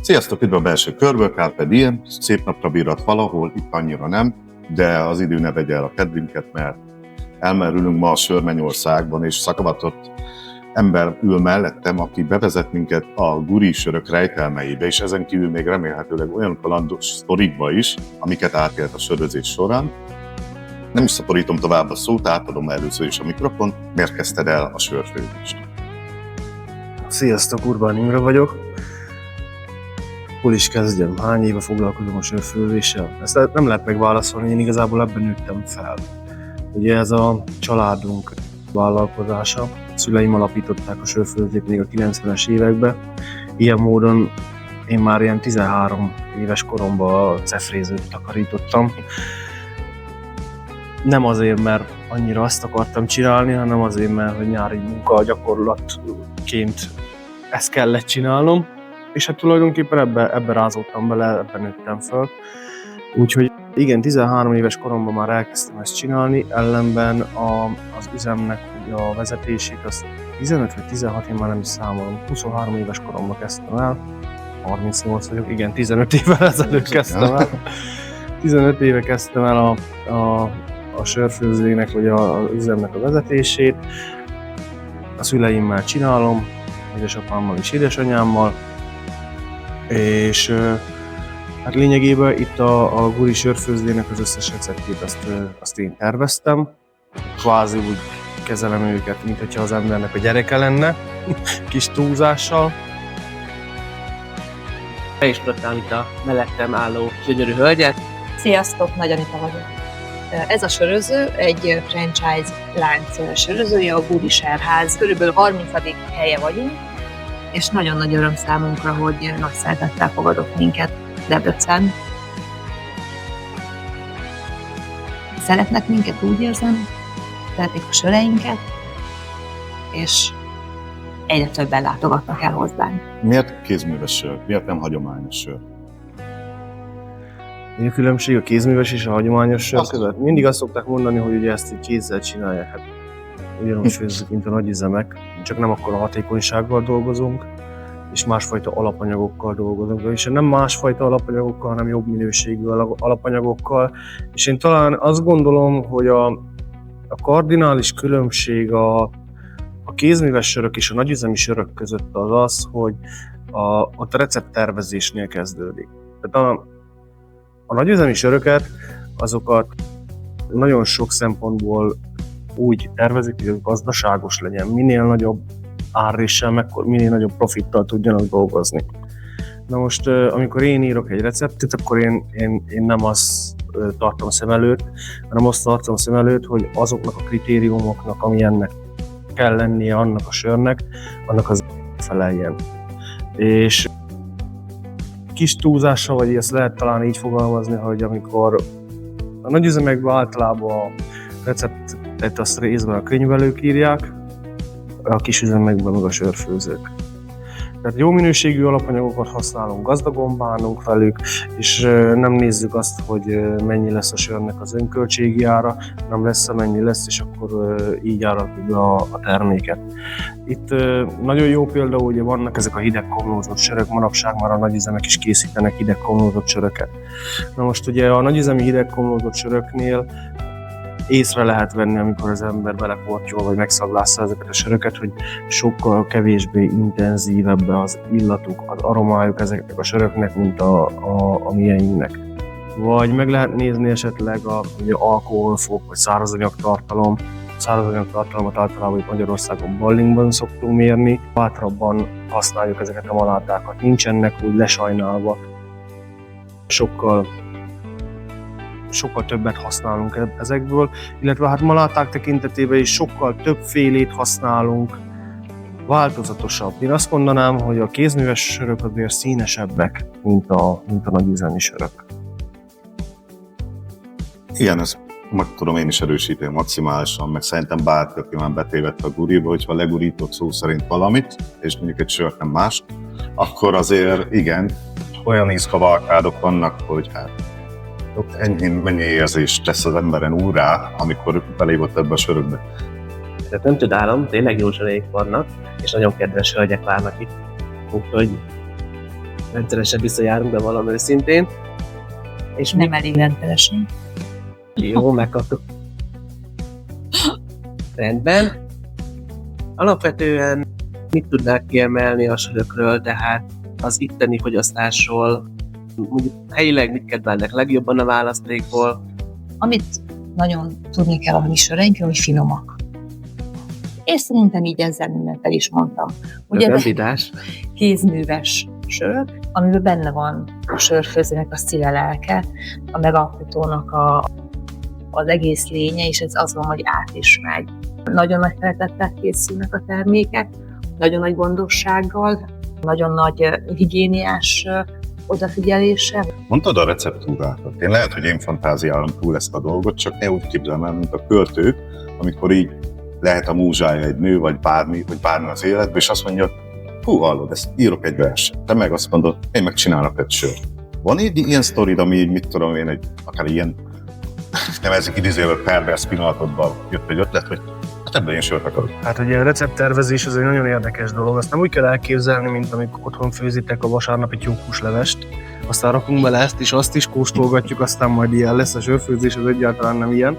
Sziasztok, üdv a belső körből, Carpe diem, szép napra bírat valahol, itt annyira nem, de az idő ne vegye el a kedvünket, mert elmerülünk ma a Sörmennyországban, és szakavatott ember ül mellettem, aki bevezet minket a guri sörök rejtelmeibe, és ezen kívül még remélhetőleg olyan kalandos sztorikba is, amiket átélt a sörözés során. Nem is szaporítom tovább a szót, átadom először is a mikrofont. Miért kezdted el a sörfőzést? Sziasztok, Urbán Imre vagyok. Hol is kezdjem? Hány éve foglalkozom a sörfőzéssel? Ezt nem lehet megválaszolni, én igazából ebben nőttem fel. Ugye ez a családunk vállalkozása. A szüleim alapították a sörfőzést még a 90-es években. Ilyen módon én már ilyen 13 éves koromban a cefrézőt takarítottam. Nem azért, mert annyira azt akartam csinálni, hanem azért, mert hogy nyári munka gyakorlatként ezt kellett csinálnom. És hát tulajdonképpen ebbe rázódtam bele, ebben nőttem föl. Úgyhogy igen, 13 éves koromban már elkezdtem ezt csinálni, ellenben az üzemnek a vezetését, az 15 vagy 16, én már nem is számolom, 23 éves koromban kezdtem el, 38 vagyok, igen, 15 évvel ezelőtt kezdtem el. 15 éve kezdtem el a sörfőzőnek, vagy az üzemnek a vezetését. A szüleimmel csinálom, édesapámmal és édesanyámmal. És hát lényegében itt a guri sörfőzdének az összes receptjét azt én terveztem. Kvázi úgy kezelem őket, mint hogyha az embernek a gyereke lenne, kis túlzással. Be is mutattam itt a mellettem álló gyönyörű hölgyet. Sziasztok, Nagy Anita vagyok. Ez a söröző egy franchise lánc sörözője, a Guri Serház. Körülbelül 30. helye vagyunk, és nagyon nagy öröm számunkra, hogy nagy szeretettel fogadott minket Debrecen. Szeretnek minket, úgy érzem, szeretik a söreinket, és egyre többen látogatnak el hozzánk. Miért kézműves sör? Miért nem hagyományos sör? Mi a különbség a kézműves és a hagyományos sör között? Mindig azt szokták mondani, hogy ugye ezt így kézzel csinálják. Hát ugyanúgy főzzük, mint a nagyüzemek, csak nem akkor a hatékonysággal dolgozunk, és másfajta alapanyagokkal dolgozunk. És nem másfajta alapanyagokkal, hanem jobb minőségű alapanyagokkal. És én talán azt gondolom, hogy a kardinális különbség a kézműves sörök és a nagyüzemi sörök között az, hogy ott a recepttervezésnél kezdődik. Tehát a nagyüzemi söröket, azokat nagyon sok szempontból úgy tervezik, hogy ez gazdaságos legyen, minél nagyobb árréssel, minél nagyobb profittal tudjanak dolgozni. Na most, amikor én írok egy receptet, akkor én nem azt tartom szem előtt, hanem azt tartom szem előtt, hogy azoknak a kritériumoknak, ami ennek kell lennie annak a sörnek, annak az feleljen. És kis túlzással, vagy ezt lehet talán így fogalmazni, hogy amikor a nagyüzemekben általában a receptet azt részben a könyvelők írják, a kis üzemekben meg a sörfőzők. Tehát jó minőségű alapanyagokat használunk, gazdagon bánunk velük, és nem nézzük azt, hogy mennyi lesz a sörnek az önköltségi ára, nem lesz, amennyi lesz, és akkor így árakjuk be a terméket. Itt nagyon jó példa, hogy vannak ezek a hidegkomlózott sörök, manapság már a nagyüzemek is készítenek hidegkomlózott söröket. Na most ugye a nagyüzemi hidegkomlózott söröknél észre lehet venni, amikor az ember beleportyol, vagy megszaglásza ezeket a söröket, hogy sokkal kevésbé intenzívebb az illatuk, az aromájuk ezeknek a söröknek, mint a mieinknek. Vagy meg lehet nézni esetleg ugye alkoholfok, vagy szárazanyagtartalom. Szárazanyagtartalmat általában Magyarországon Ballingban szoktunk mérni. Bátrabban használjuk ezeket a malátákat, nincsenek úgy lesajnálva. Sokkal többet használunk ezekből, illetve hát maláták tekintetében is sokkal többfélét használunk, változatosabb. Én azt mondanám, hogy a kézműves sörök azért színesebbek, mint a nagyüzemi sörök. Igen, ezt meg tudom én is erősíteni maximálisan, meg szerintem bárki, aki már betévedt a guriba, hogyha legurított szó szerint valamit, és mondjuk egy sört nem más, akkor azért igen, olyan ízkavalkádok vannak, hogy hát ott ennyi érzést tesz az emberen úrrá, amikor belépott ebbe a sörökbe. Tehát nem csodálom, tényleg jó sörök vannak, és nagyon kedves hölgyek várnak itt. Úgyhogy rendszeresen visszajárunk, de valami őszintén. És nem elég rendszeresen. Jó, megkaptuk. Rendben. Alapvetően mit tudnák kiemelni a sörökről, tehát az itteni fogyasztásról, mondjuk helyileg mit kedvelnek legjobban a választékból? Amit nagyon tudni kell a mi söreinkről, hogy finomak. És szerintem így ezzel mindent el is mondtam. Ugye Nem vitás. kézműves sörök, amiben benne van a sörfőzőnek a szíve, lelke, a megalkotónak az egész lénye, és ez az van, hogy át is megy. Nagyon nagy szeretettel készülnek a termékek, nagyon nagy gondossággal, nagyon nagy higiéniás odafigyeléssel. Mondtad a receptúrákat. Én lehet, hogy én fantáziálom túl ezt a dolgot, csak ne úgy képzelem el, mint a költők, amikor így lehet a múzsája egy nő, vagy bármi az életben, és azt mondja, hú, hallod, ezt írok egy verset. Te meg azt mondod, én megcsinálok egy sört. Van egy ilyen sztorid, ami így, mit tudom én, akár ilyen, nevezzük idézővel pervers pillanatodban jött egy ötlet, hogy hát ebből én sört akarok. Hát ugye a recepttervezés az egy nagyon érdekes dolog. Azt nem úgy kell elképzelni, mint amikor otthon főzitek a vasárnapi tyúkuslevest. Aztán rakunk bele ezt is, azt is kóstolgatjuk, aztán majd ilyen lesz. A sörfőzés az egyáltalán nem ilyen.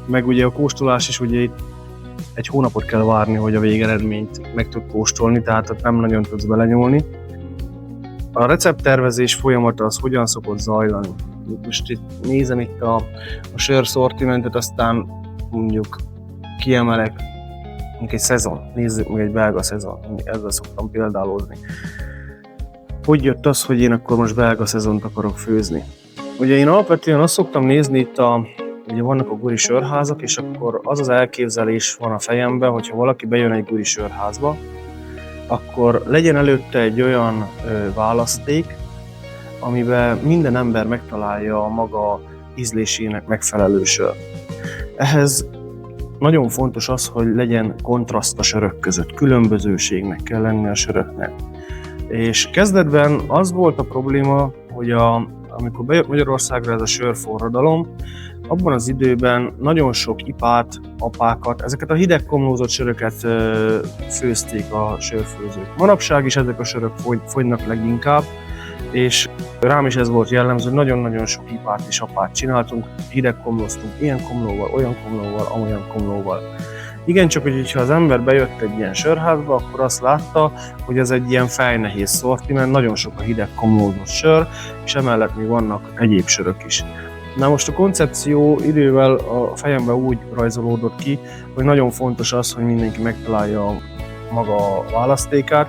Meg ugye a kóstolás is ugye itt egy hónapot kell várni, hogy a végeredményt meg tud kóstolni, tehát ott nem nagyon tudsz belenyúlni. A recepttervezés folyamata az hogyan szokott zajlani? Most itt nézem itt a sör szortimentet, aztán mondjuk kiemelek mondjuk egy szezon, nézzük meg egy belga szezon, ezzel szoktam példálozni. Hogy jött az, hogy én akkor most belga szezont akarok főzni? Ugye én alapvetően azt szoktam nézni itt ugye vannak a guri sörházak, és akkor az az elképzelés van a fejemben, hogyha valaki bejön egy guri sörházba, akkor legyen előtte egy olyan választék, amiben minden ember megtalálja a maga ízlésének megfelelő sör. Ehhez nagyon fontos az, hogy legyen kontraszt a sörök között, különbözőségnek kell lenni a söröknek. És kezdetben az volt a probléma, hogy amikor bejött Magyarországra ez a sörforradalom, abban az időben nagyon sok ipát, apákat, ezeket a hidegkomlózott söröket főzték a sörfőzők. Manapság is ezek a sörök fogynak leginkább, és rám is ez volt jellemző, hogy nagyon-nagyon sok ipát és apát csináltunk, hidegkomlóztunk ilyen komlóval, olyan komlóval, amolyan komlóval. Igen, csak hogyha az ember bejött egy ilyen sörházba, akkor azt látta, hogy ez egy ilyen fejnehéz szortiment, nagyon sok a hideg komlózott sör, és emellett még vannak egyéb sörök is. Na most a koncepció idővel a fejemben úgy rajzolódott ki, hogy nagyon fontos az, hogy mindenki megtalálja a maga választékát,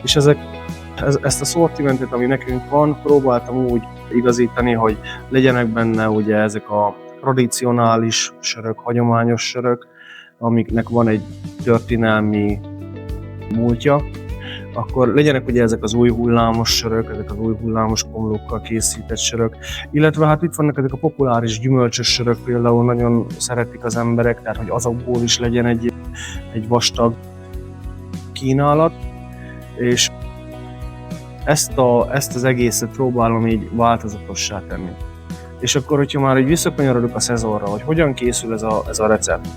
és ezt a szortimentet, ami nekünk van, próbáltam úgy igazítani, hogy legyenek benne ugye ezek a tradicionális sörök, hagyományos sörök, amiknek van egy történelmi múltja, akkor legyenek ugye ezek az új hullámos sörök, ezek az új hullámos komlókkal készített sörök, illetve hát itt vannak ezek a populáris gyümölcsös sörök, például nagyon szeretik az emberek, tehát hogy azokból is legyen egy vastag kínálat, és ezt az egészet próbálom így változatossá tenni. És akkor, hogyha már így visszakanyarodok a szezonra, hogy hogyan készül ez a recept.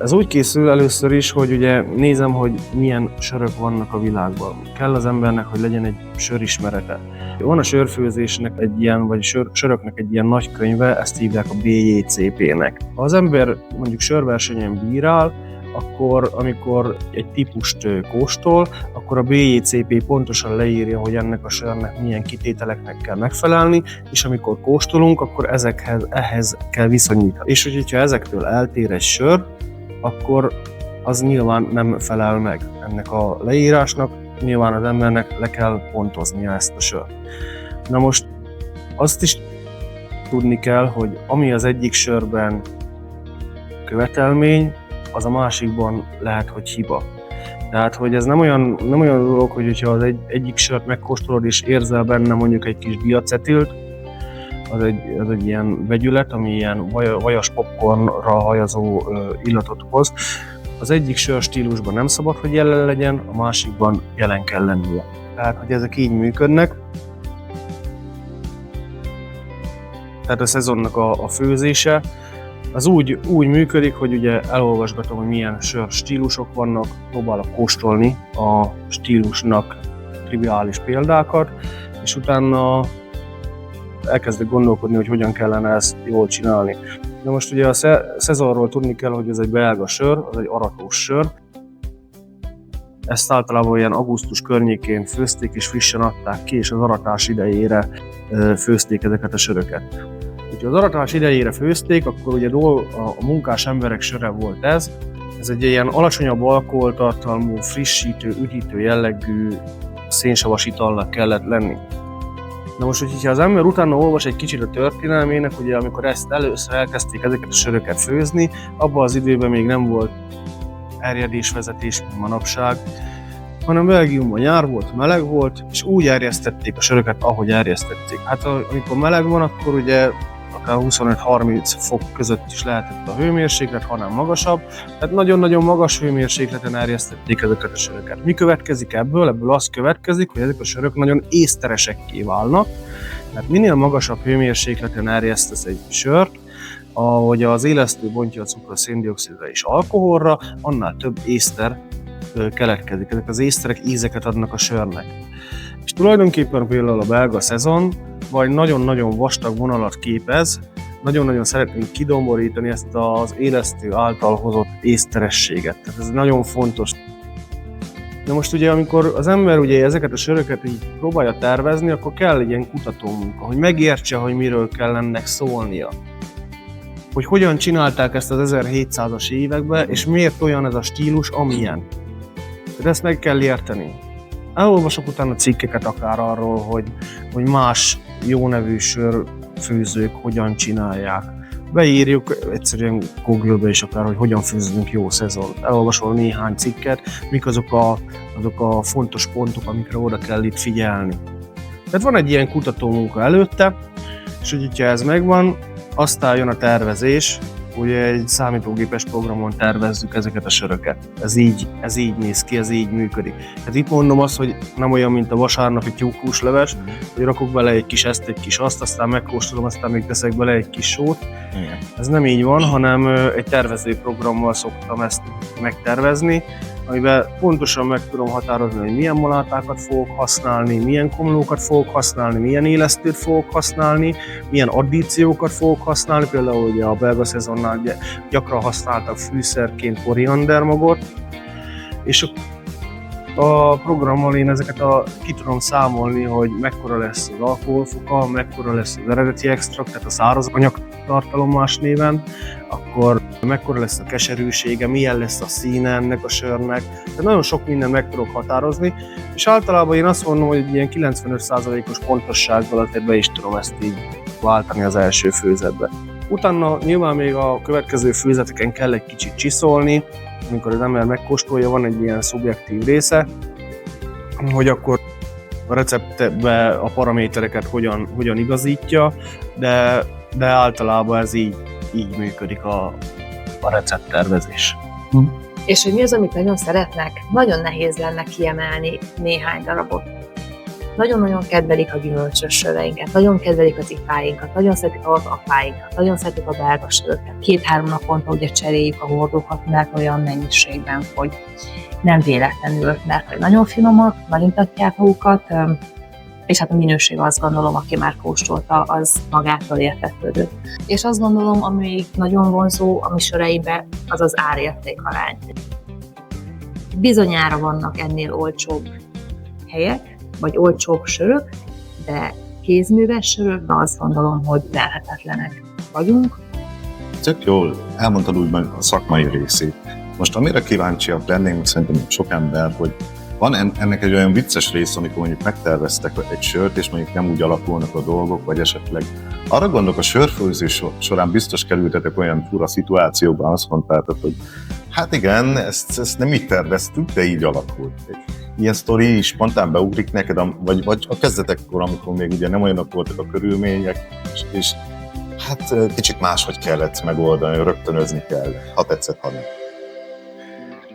Ez úgy készül először is, hogy ugye nézem, hogy milyen sörök vannak a világban. Kell az embernek, hogy legyen egy sörismerete. Van a sörfőzésnek egy ilyen, vagy söröknek egy ilyen nagy könyve, ezt hívják a BJCP-nek. Ha az ember mondjuk sörversenyen bírál, akkor amikor egy típust kóstol, akkor a BJCP pontosan leírja, hogy ennek a sörnek milyen kitételeknek kell megfelelni, és amikor kóstolunk, akkor ehhez kell viszonyítani. És hogyha ezektől eltér egy sör, akkor az nyilván nem felel meg ennek a leírásnak, nyilván az embernek le kell pontoznia ezt a sört. Na most azt is tudni kell, hogy ami az egyik sörben követelmény, az a másikban lehet, hogy hiba. Tehát, hogy ez nem olyan dolog, hogy ha az egyik sört megkóstolod és érzel benne mondjuk egy kis diacetilt, az egy ilyen vegyület, ami ilyen vajas popcornra hajazó illatot hoz. Az egyik sör stílusban nem szabad, hogy jelen legyen, a másikban jelen kell lennie. Tehát, hogy ezek így működnek. Tehát a szezonnak a főzése az úgy működik, hogy ugye elolvasgatom, hogy milyen sör stílusok vannak, próbálok kóstolni a stílusnak triviális példákat, és utána elkezdek gondolkodni, hogy hogyan kellene ezt jól csinálni. De most ugye a szezonról tudni kell, hogy ez egy belga sör, az egy aratós sör. Ezt általában ilyen augusztus környékén főzték és frissen adták ki, és az aratás idejére főzték ezeket a söröket. Ha az aratás idejére főzték, akkor ugye a munkás emberek söre volt ez. Ez egy ilyen alacsonyabb alkoholtartalmú, frissítő, üdítő jellegű szénsavas italnak kellett lenni. Na most, hogyha az ember utána olvas egy kicsit a történelmének, ugye amikor ezt először elkezdték ezeket a söröket főzni, abban az időben még nem volt erjedésvezetés, mint manapság, hanem Belgiumban nyár volt, meleg volt, és úgy erjesztették a söröket, ahogy erjesztették. Hát amikor meleg van, akkor ugye akár 25-30 fok között is lehetett a hőmérséklet, hanem magasabb. Tehát nagyon-nagyon magas hőmérsékleten erjesztették ezeket a söröket. Mi következik ebből? Ebből az következik, hogy ezek a sörök nagyon észteresekké válnak. Tehát minél magasabb hőmérsékleten erjesztesz egy sört, ahogy az élesztő bontja a cukrot széndioxidra és alkoholra, annál több észter keletkezik. Ezek az észterek ízeket adnak a sörnek. És tulajdonképpen például a belga szezon vagy nagyon-nagyon vastag vonalat képez, nagyon-nagyon szeretnénk kidomborítani ezt az élesztő által hozott észterességet. Tehát ez nagyon fontos. De most ugye, amikor az ember ugye ezeket a söröket így próbálja tervezni, akkor kell egy ilyen kutatómunka, hogy megértse, hogy miről kell ennek szólnia. Hogy hogyan csinálták ezt az 1700-as években, és miért olyan ez a stílus, amilyen. Tehát ezt meg kell érteni. Elolvasok utána cikkeket akár arról, hogy más jó nevű sörfőzők hogyan csinálják. Beírjuk egyszerűen Google-be is akár, hogy hogyan főzünk jó szezont. Elolvasol néhány cikket, mik azok a fontos pontok, amikre oda kell itt figyelni. Tehát van egy ilyen kutatómunka előtte, és hogyha ez megvan, aztán jön a tervezés, ugye egy számítógépes programon tervezzük ezeket a söröket. Ez így néz ki, ez így működik. Hát itt mondom azt, hogy nem olyan, mint a vasárnapi tyúkhúsleves, hogy rakok bele egy kis ezt, egy kis azt, aztán megkóstolom, aztán még teszek bele egy kis sót. Igen. Ez nem így van, hanem egy tervező programmal szoktam ezt megtervezni, amiben pontosan meg tudom határozni, hogy milyen malátákat fogok használni, milyen komlókat fogok használni, milyen élesztőt fogok használni, milyen addíciókat fogok használni, például ugye a belga szezonnál gyakran használtak fűszerként koriandermagot, és a programmal én ezeket ki tudom számolni, hogy mekkora lesz az alkoholfoka, mekkora lesz az eredeti extrakt, tehát a száraz anyagtartalom más néven, akkor mekkora lesz a keserűsége, milyen lesz a színe ennek a sörnek. Tehát nagyon sok mindent meg tudok határozni, és általában én azt mondom, hogy egy ilyen 95%-os pontossággal azért be is tudom ezt így váltani az első főzetbe. Utána nyilván még a következő főzeteken kell egy kicsit csiszolni, amikor az ember megkóstolja, van egy ilyen szubjektív része, hogy akkor a receptbe a paramétereket hogyan igazítja, de általában ez így működik a recepttervezés. És hogy mi az, amit nagyon szeretnek? Nagyon nehéz lenne kiemelni néhány darabot. Nagyon-nagyon kedvelik a gyümölcsös söreinket, nagyon kedvelik az ipáinkat, nagyon szeretik az apáinkat, nagyon szeretik a belga söröket. 2-3 naponta ugye cseréljük a hordókat, mert olyan mennyiségben, hogy nem véletlenül, mert hogy nagyon finomak, nagyon tartják magukat, és hát a minőség, azt gondolom, aki már kóstolta, az magától értetődött. És azt gondolom, ami nagyon vonzó a mi söreibe, az az árérték arány. Bizonyára vannak ennél olcsóbb helyek, vagy olcsóbb sörök, de kézműves sörökben azt gondolom, hogy verhetetlenek vagyunk. Tök jól elmondtad úgy meg a szakmai részét. Most amire kíváncsiak lennénk, szerintem sok ember, hogy van ennek egy olyan vicces rész, amikor mondjuk megterveztek egy sört, és mondjuk nem úgy alakulnak a dolgok, vagy esetleg arra gondolok, a sörfőzés során biztos kerültetek olyan fura szituációban, azt mondtátok, hogy hát igen, ezt nem így terveztük, de így alakult. Ilyen sztori is spontán beugrik neked, vagy a kezdetekkor, amikor még ugye nem olyanok voltak a körülmények, és hát kicsit máshogy kellett megoldani, rögtönözni kell, ha tetszett, ha nem.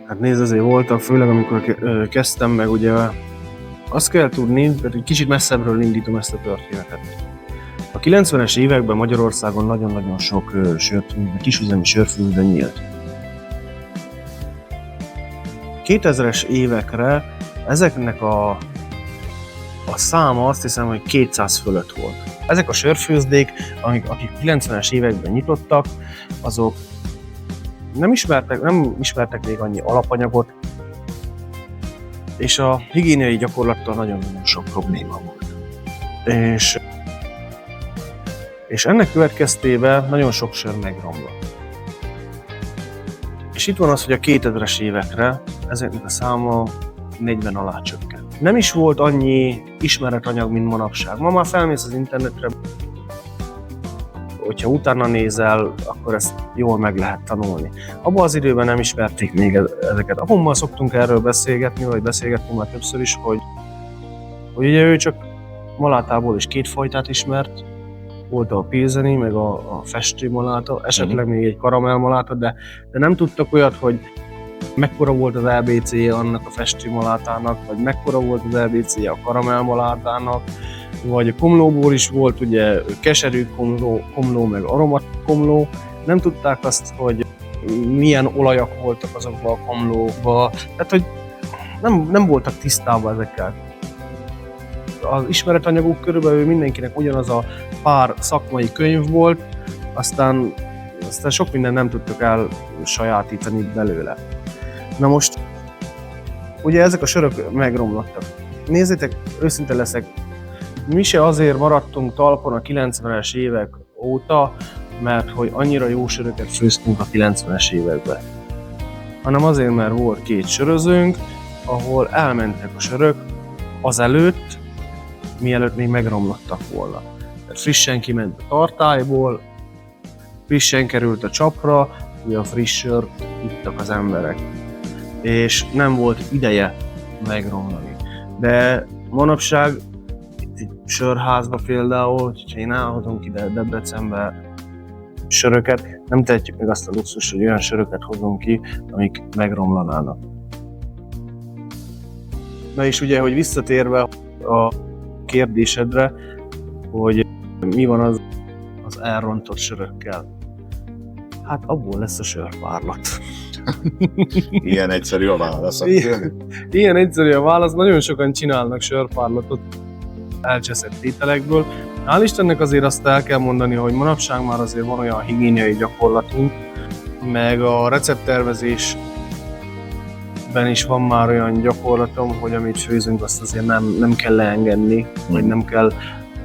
Hát nézd, azért voltak, főleg amikor kezdtem meg, ugye azt kell tudni, tehát egy kicsit messzebbről indítom ezt a történetet. A 90-es években Magyarországon nagyon-nagyon sok kisüzemi sörfőzde nyílt. 2000-es évekre ezeknek a a száma azt hiszem, hogy 200 fölött volt. Ezek a sörfőzdék, akik 90-es években nyitottak, azok nem ismertek még annyi alapanyagot, és a higiéniai gyakorlattal nagyon-nagyon sok probléma volt. És ennek következtében nagyon sok sör megromlott. És itt van az, hogy a 2000-es évekre ezeknek a száma 40 alá csökkent. Nem is volt annyi ismeretanyag, mint manapság. Ma már felmész az internetre, hogyha utána nézel, akkor ezt jól meg lehet tanulni. Abban az időben nem ismerték még ezeket. Apommal szoktunk erről beszélgetni, vagy beszélgetni már többször is, hogy ugye ő csak malátából is 2 fajtát ismert, volt a pilzeni, meg a festő maláta, esetleg még egy karamell maláta, de nem tudtak olyat, hogy mekkora volt az ABC-je annak a festő malátának, vagy mekkora volt az ABC-je a karamell malátának, vagy a komlóból is volt ugye keserű komló, meg aromat komló. Nem tudták azt, hogy milyen olajak voltak azokban a komlókban, tehát hogy nem voltak tisztában ezekkel. Az ismeretanyagok körülbelül mindenkinek ugyanaz a pár szakmai könyv volt, aztán sok mindent nem tudtak elsajátítani belőle. Na most, ugye ezek a sörök megromlottak. Nézzétek, őszinte leszek, mi se azért maradtunk talpon a 90-es évek óta, mert hogy annyira jó söröket főztünk a 90-es években. Hanem azért, mert volt 2 sörözőnk, ahol elmentek a sörök azelőtt, mielőtt még megromlottak volna. Tehát frissen kiment a tartályból, frissen került a csapra, ugye a friss sört ittak az emberek. És nem volt ideje megromlani. De manapság itt egy sörházba például, hogyha én elhozunk ide Debrecenbe söröket, nem tehetjük meg azt a luxus, hogy olyan söröket hozunk ki, amik megromlanának. Na és ugye, hogy visszatérve a kérdésedre, hogy mi van az elrontott sörökkel. Hát abból lesz a sörpárlat. Ilyen egyszerű a válasz. Ilyen egyszerű a válasz. Nagyon sokan csinálnak sörpárlatot elcseszett tételekből. Hál' Istennek azért azt el kell mondani, hogy manapság már azért van olyan higiéniai gyakorlatunk, meg a recepttervezésben is van már olyan gyakorlatom, hogy amit főzünk, azt azért nem kell leengedni, vagy nem kell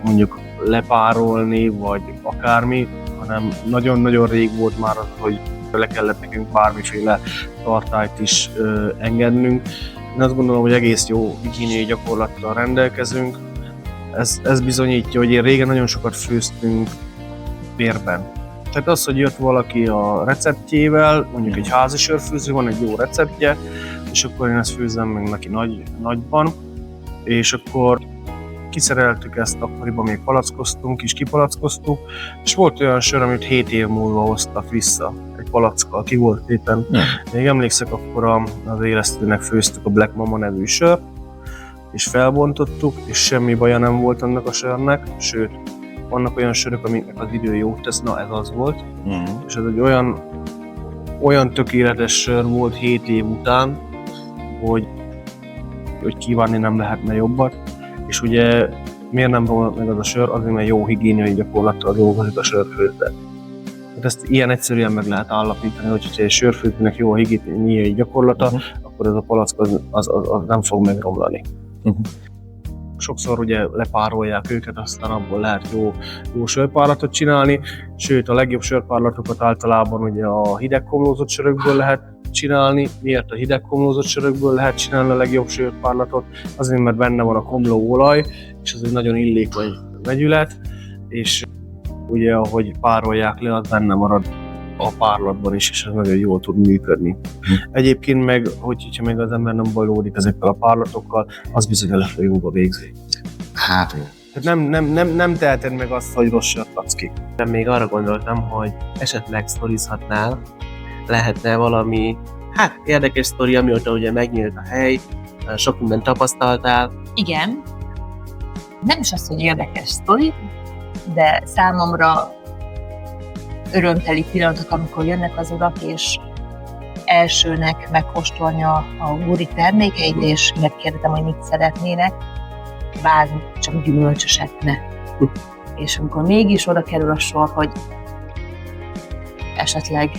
mondjuk lepárolni, vagy akármi, hanem nagyon-nagyon rég volt már az, hogy le kellett nekünk bármiféle tartályt is engednünk. Én azt gondolom, hogy egész jó higiéniai gyakorlattal rendelkezünk. Ez bizonyítja, hogy én régen nagyon sokat főztünk bérben. Tehát az, hogy jött valaki a receptjével, mondjuk egy házi sörfőző, van egy jó receptje, és akkor én ezt főzem meg neki nagyban, és akkor kiszereltük ezt, akkoriban még palackoztunk, és kipalackoztuk, és volt olyan sör, amit 7 év múlva hoztak vissza, egy palackkal, ki volt éppen. Még emlékszek, akkor az élesztőnek főztük a Black Mama nevű sört, és felbontottuk, és semmi baja nem volt annak a sörnek, sőt, vannak olyan sörök, amiknek az idő jót tesz, na ez az volt, és ez egy olyan tökéletes sör volt 7 év után, hogy kívánni nem lehetne jobbat, és ugye miért nem romlott meg az a sör? Azért, mert jó higiéniai gyakorlattal dolgozik a sörfőzde. Hát ezt ilyen egyszerűen meg lehet állapítani, hogy ha egy sörfőzőnek jó a higiéniai gyakorlata, akkor ez a palack az nem fog megromlani. Sokszor ugye lepárolják őket, aztán abból lehet jó sörpárlatot csinálni, sőt a legjobb sörpárlatokat általában ugye a hidegkomlózott sörökből lehet csinálni. Miért a hidegkomlózott sörökből lehet csinálni a legjobb sörpárlatot? Azért, mert benne van a komlóolaj, és ez egy nagyon illékony vegyület, és ugye ahogy párolják le, az benne marad a párlatban is, és ez nagyon jól tud működni. Egyébként meg, hogyha meg az ember nem bajlódik ezekkel a párlatokkal, az bizony a lefolyóba végzi. Hát nem teheted meg azt, hogy rossz sört adsz ki. De még arra gondoltam, hogy esetleg sztorizhatnál, lehetne valami, érdekes sztori, amióta ugye megnyílt a hely, sok mindent tapasztaltál. Igen. Nem is az, hogy érdekes sztori, de számomra örömteli pillanatok, amikor jönnek az urak, és elsőnek megkóstolni a Guri termékeit, és megkérdezem, hogy mit szeretnének. bármi, csak gyümölcsöset ne. És amikor mégis oda kerül a sor, hogy esetleg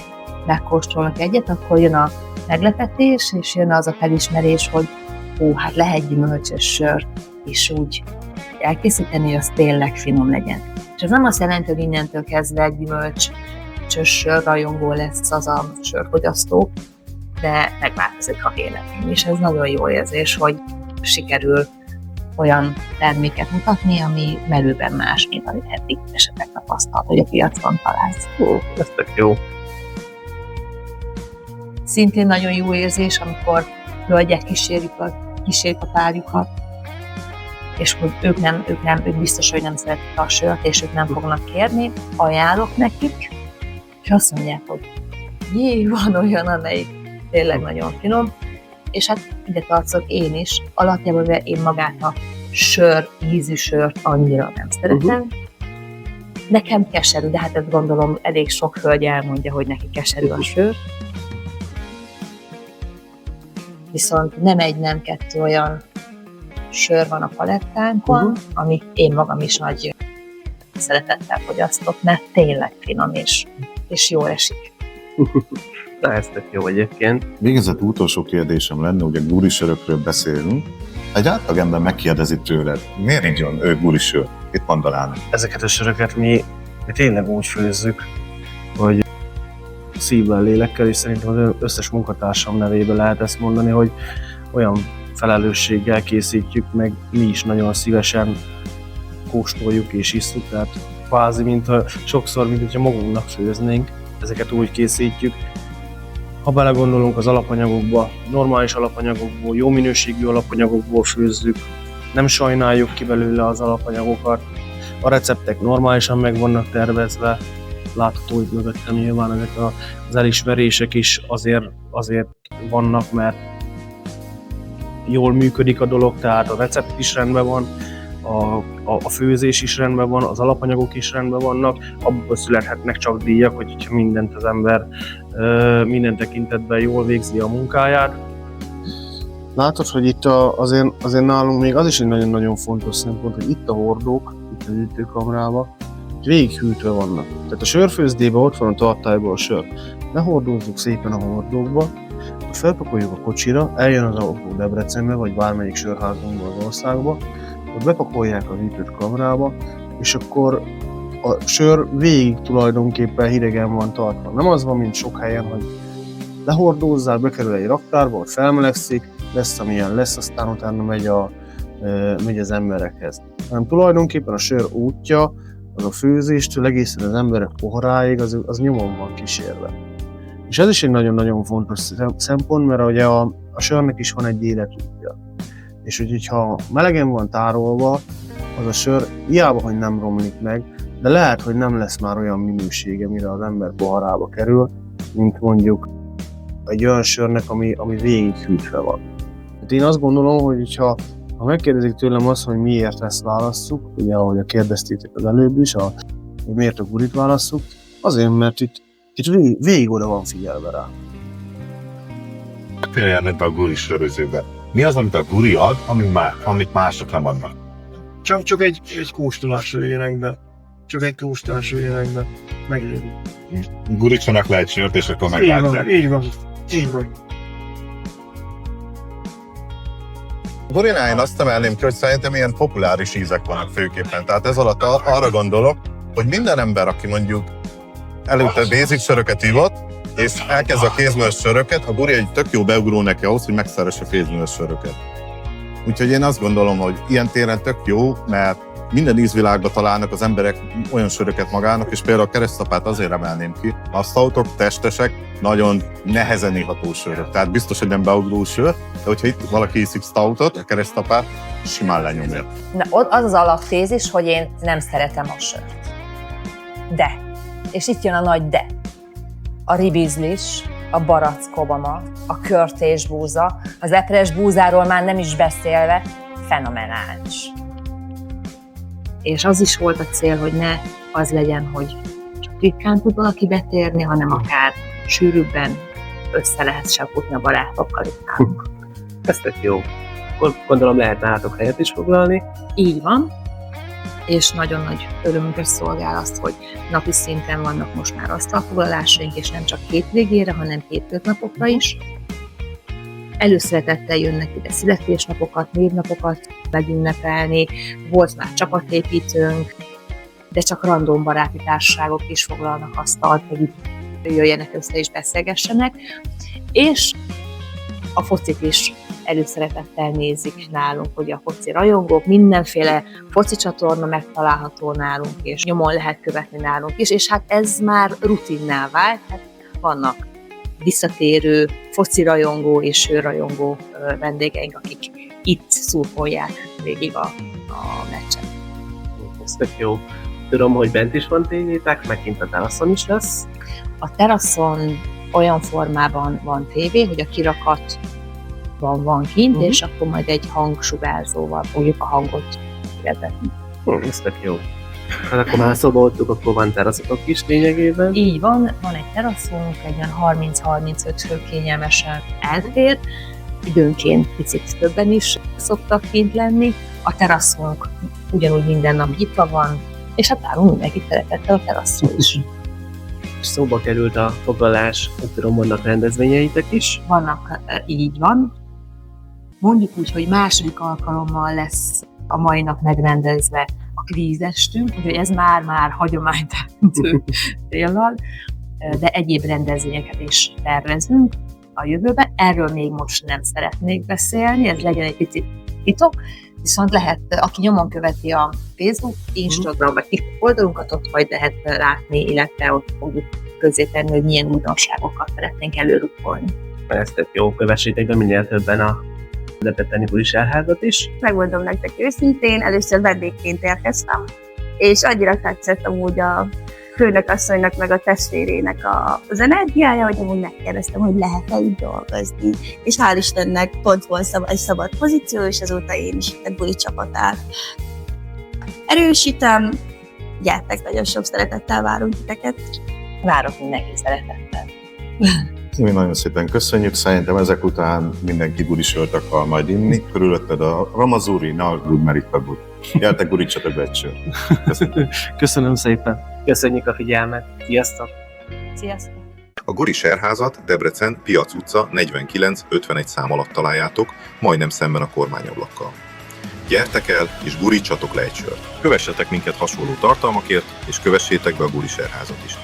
megkóstolnak egyet, akkor jön a meglepetés, és jön az a felismerés, hogy hát lehet gyümölcsös sör, és úgy elkészíteni, hogy az tényleg finom legyen. És ez nem azt jelenti, hogy innentől kezdve egy gyümölcsös sör rajongó lesz az a sörfogyasztó, de megváltozik a vélemény, és ez nagyon jó érzés, hogy sikerül olyan terméket mutatni, ami merőben más, mint amit eddig esetleg tapasztalt, hogy a piacon találsz. Ez tök jó. Szintén nagyon jó érzés, amikor hölgyek kísérik a párjukat, és hogy ők biztos, hogy nem szeretik a sört, és ők nem fognak kérni, ajánlok nekik, és azt mondják, hogy jé, van olyan, amelyik tényleg nagyon finom, és hát ide tartozok én is, alapjában én magát a ízű sört annyira nem szeretem. Nekem keserű, de hát ezt gondolom elég sok hölgy elmondja, hogy neki keserű a sör. Viszont nem egy, nem kettő olyan sör van a palettánkon, amit én magam is nagy szeretettel fogyasztok, mert tényleg finom és jól esik. Na, ez tök jó egyébként. Végezetül utolsó kérdésem lenne, ugye gurisörökről beszélünk. Egy átlagember megkérdezi tőled, miért igyon ő gurisör? Itt mondanának. Ezeket a söröket mi tényleg úgy főzzük, hogy szívvel, lélekkel, és szerintem az összes munkatársam nevében lehet ezt mondani, hogy olyan felelősséggel készítjük, meg mi is nagyon szívesen kóstoljuk és isszuk, tehát kvázi, sokszor, mint hogyha magunknak főznénk, ezeket úgy készítjük. Ha belegondolunk az alapanyagokba, normális alapanyagokból, jó minőségű alapanyagokból főzzük, nem sajnáljuk ki belőle az alapanyagokat, a receptek normálisan meg vannak tervezve, látható itt mögöttem nyilván ezek az elismerések is azért vannak, mert jól működik a dolog, tehát a recept is rendben van, a főzés is rendben van, az alapanyagok is rendben vannak, abból születhetnek csak díjak, hogyha mindent az ember minden tekintetben jól végzi a munkáját. Látod, hogy itt azért nálunk még az is egy nagyon-nagyon fontos szempont, hogy itt a hordók, itt az ütőkamrában, végighűtve vannak. Tehát a sörfőzdében ott van a tartályban a sör. Lehordózzuk szépen a hordókba, felpakoljuk a kocsira, eljön az autó Debrecenbe, vagy bármelyik sörházunkba az országba, ott bepakolják a hűtött kamrába, és akkor a sör végig tulajdonképpen hidegen van tartva. Nem az van, mint sok helyen, hogy lehordózzák, bekerül egy raktárba, ott felmelegszik, lesz amilyen lesz, aztán utána megy az emberekhez. Hanem tulajdonképpen a sör útja, az a főzéstől egészen az emberek poharáig, az nyomon van kísérve. És ez is egy nagyon-nagyon fontos szempont, mert ugye a sörnek is van egy életútja. És hogyha melegen van tárolva, az a sör hiába, hogy nem romlik meg, de lehet, hogy nem lesz már olyan minősége, mire az ember poharába kerül, mint mondjuk egy olyan sörnek, ami végig hűtve van. Hát én azt gondolom, hogy ha megkérdezik tőlem azt, hogy miért ezt válasszuk, ugye ahogy kérdeztétek az előbb is, hogy miért a gurit válasszuk, azért, mert itt végig oda van figyelve rá. Például a guri sörözőben. Mi az, amit a guri ad, amit mások nem adnak? Csak egy kóstolás jöjjenek be. Csak egy kóstolás jöjjenek be. Megéri. Guricsonak lehet sört, és akkor meglátják. Így van. Gurinál én azt emelném ki, hogy szerintem ilyen populáris ízek vannak főképpen. Tehát ez alatt arra gondolok, hogy minden ember, aki mondjuk előtte basic söröket ivott, és elkezd a kézműves söröket, a guri egy tök jó beugró neki ahhoz, hogy megszeresse a kézműves söröket. Úgyhogy én azt gondolom, hogy ilyen téren tök jó, mert minden ízvilágban találnak az emberek olyan söröket magának, és például a keresztapát azért emelném ki. A stoutok testesek, nagyon nehezen iható sörök. Tehát biztos, hogy nem beugró sör, de hogyha itt valaki iszik stoutot, a keresztapát, simán lenyomja. Na, az az alaptézis, hogy én nem szeretem a sört. De, és itt jön a nagy de. A ribizlis, a barackobama, a körtésbúza, az epres búzáról már nem is beszélve, fenomenális. És az is volt a cél, hogy ne az legyen, hogy csak ritkán tud valaki betérni, hanem akár sűrűbben össze lehet saputni a barátokkal itt nálunk. Ez tök jó. akkor gondolom lehet nálatok helyet is foglalni. Így van, és nagyon nagy örömünkre szolgál azt, hogy napi szinten vannak most már asztalfoglalásaink, és nem csak hétvégére, hanem hétköznapokra is. Előszeretettel jönnek ide születésnapokat, névnapokat megünnepelni, volt már csapatépítőnk, de csak random baráti társaságok is foglalnak asztalt, hogy itt jöjjenek össze és beszélgessenek, és a focit is előszeretettel nézik nálunk, hogy a foci rajongók, mindenféle foci csatorna megtalálható nálunk, és nyomon lehet követni nálunk is, és hát ez már rutinná vált, hát vannak visszatérő foci rajongó és hőrajongó vendégeink, akik itt szurkolják végig a meccset. Ez tök jó. Tudom, hogy bent is van tévétek, meg kint a teraszon is lesz. A teraszon olyan formában van tévé, hogy a kirakatban van kint, és akkor majd egy hangsugárzóval fogjuk a hangot vezetni. Ez tök jó. Hát akkor már szóba oldtuk, akkor van teraszotok is lényegében. Így van egy teraszunk, egy olyan 30-35 fő kényelmesen elfér, időnként picit többen is szoktak kint lenni. A teraszunk ugyanúgy minden nap nyitva van, és hát várunk mindenkit szeretettel a teraszról is. És szóba került a foglalás, nem tudom, vannak rendezvényeitek is. Vannak, így van. Mondjuk úgy, hogy második alkalommal lesz a mai nap megrendezve a kvízestünk, úgyhogy ez már hagyományteremtő téllal, de egyéb rendezvényeket is tervezünk a jövőben. Erről még most nem szeretnék beszélni, ez legyen egy picit titok, viszont lehet, aki nyomon követi a Facebook, Instagram vagy TikTok oldalunkat, ott majd lehet látni, illetve ott fogjuk közzétenni, hogy milyen újdonságokat szeretnénk előrukkolni. Ezt tök jó, kövessétek be minél többen a Debreceni Gurisárházat is. Megmondom nektek őszintén, először vendégként érkeztem, és annyira tetszett amúgy a főnökasszonynak meg a testvérének az energiája, hogy amúgy megkérdeztem, hogy lehet-e így dolgozni. És hál' Istennek pont volt egy szabad pozíció, és azóta én is a buli csapatát erősítem. Gyertek, nagyon sok szeretettel várunk titeket. Várok mindenki szeretettel. Mi nagyon szépen köszönjük, szerintem ezek után mindenki gurisört akar majd inni. Körülötted a Ramazuri, Nalgud, Meritagud. Gyertek, gurítsatok be egy sört. Köszönöm. Köszönöm szépen. Köszönjük a figyelmet. Sziasztok! Sziasztok! A Gurisárházat Debrecen, Piac utca 49-51 szám alatt találjátok, majdnem szemben a kormányablakkal. Gyertek el, és gurítsatok le egy sört. Kövessetek minket hasonló tartalmakért, és kövessétek be a Gurisárházat is.